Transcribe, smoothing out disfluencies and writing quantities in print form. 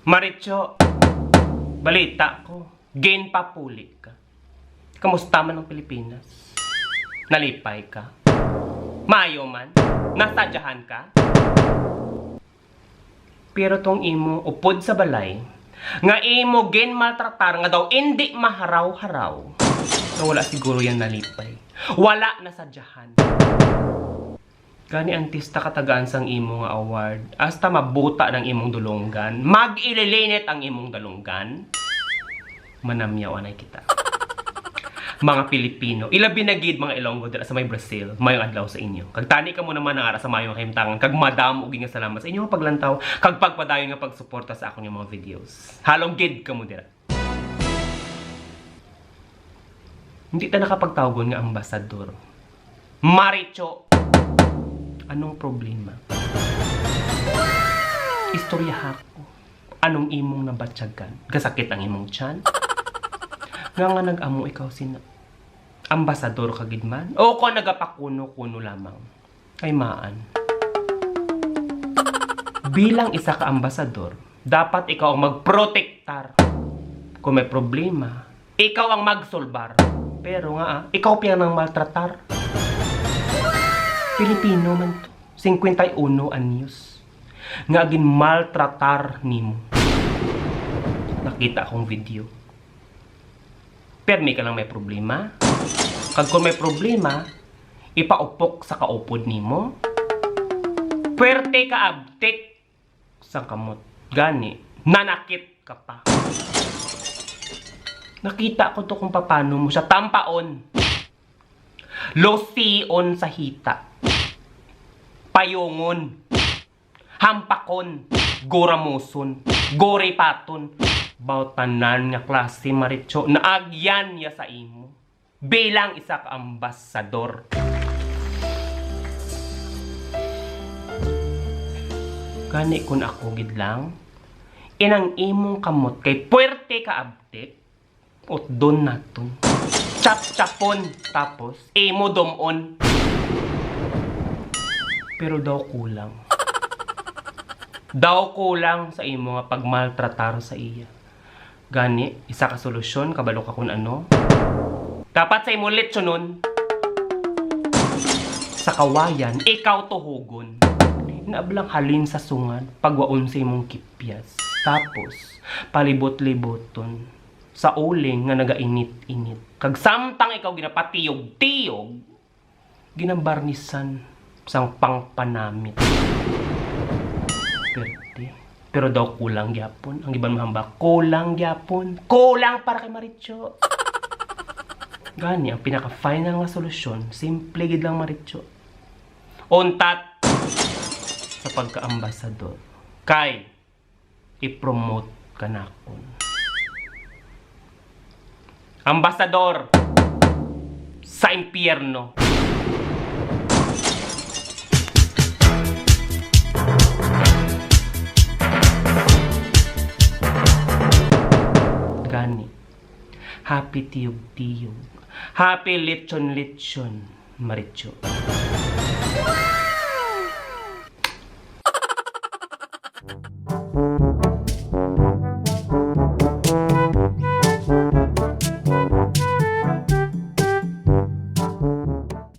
Maritcho, balita ko, gain pa puli ka. Kamusta man ang Pilipinas? Nalipay ka? Maayo man? Nasadyahan ka? Pero tong imo upod sa balay, nga imo gin maltratar nga daw hindi maharaw-haraw. Na wala siguro yan nalipay. Wala nasadyahan. Gani antista katagaan sang imo nga award. Hasta mabuta ng imong dulonggan. Mag-ililinit ang imong dalunggan. Manamyaw anay kita. Mga Pilipino, ilabi na gid mga Ilonggo dira sa may Brazil, mayong adlaw sa inyo. Kag tani ka mo naman ang ara sa mayong kahimtangan, kag madam ug nga salamat sa inyong paglantaw, kag pagpadayon nga pagsuporta sa akong mga videos. Halong gid ka mo dira. Hindi ta nakapagtawgon nga ambasador. Maritcho, anong problema? Istorya ko. Anong imong nabatyagan? Gasakit ang imong tiyan? Nga nag-amo ikaw sina ambasador kagid man? O ko nagapakuno-kuno lamang? Ay maan. Bilang isa ka ambasador, dapat ikaw ang magprotektar. Kung may problema, ikaw ang magsolbar. Pero nga, ikaw piyang nang maltratar. Pilipino man to. 51 anyos. Nga agin maltratar nimo. Nakita akong video. Permi ka lang may problema. Kag kung may problema, ipaupok sa kaupod nimo. Puwerte ka abtik sa kamot. Gani, nanakit ka pa. Nakita ko to kung paano mo siya tampaon. Losion sa hita. Payungon. Hampakon. Goramuson. Gorepaton. Bautanan nga klase Maritcho na agyan ya sa imo bilang isa ka ambasador. Gani kun ako gid lang inang imong kamot kay puwerte ka abtik ot don naton chap-chapon tapos imo domon. Pero daw kulang sa imo nga pagmaltratar sa iya. Gani, isa ka solusyon, kabalo ka kung ano. Dapat sa imo letsonon. Sa kawayan, ikaw tuhugon. Naablang halin sa sungad, pagwaon sa imong kipyas. Tapos, palibot-liboton. Sa uling nga nagainit-init. Kag samtang ikaw ginapatiyog-tiyog, ginabarnisan sang pangpanamit. Pero daw kulang gyapon. Ang iban mahamba, kulang gyapon. Kulang para kay Maritcho. Gani, ang pinaka-final nga solusyon, simple gid lang Maritcho. Untat sa pagka-ambasador. Kay, i-promote ka na kon. Ambasador sa impyerno. Happy tiyog-tiyog. Happy lechon-lechon, Maritcho.